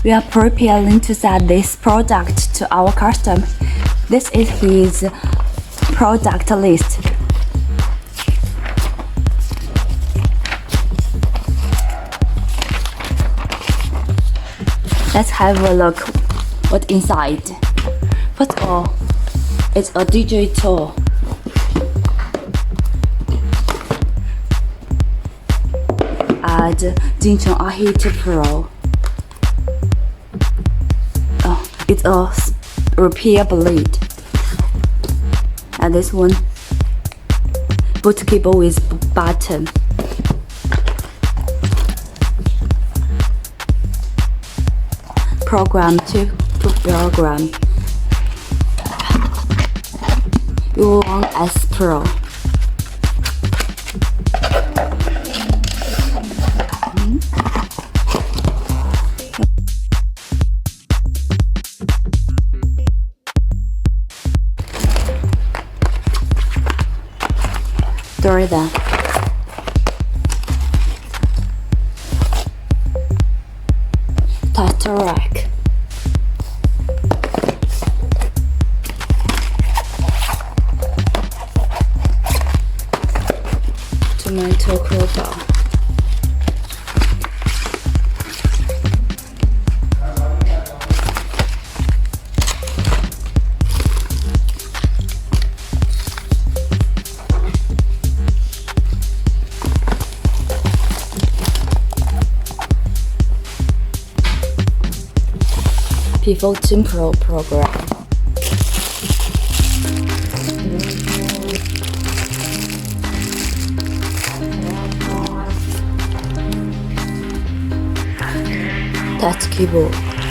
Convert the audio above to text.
We are preparing to sell this product to our customer. This is his product list. Let's have a look what's inside. First of all, it's a DJ tool. And 金城 Hit Pro. It's a repair blade. And this one, boot cable with button. Program to program. U1S Pro. That. Tester rack. Tomato crowbar. Phonefix Pro program. Touch keyboard.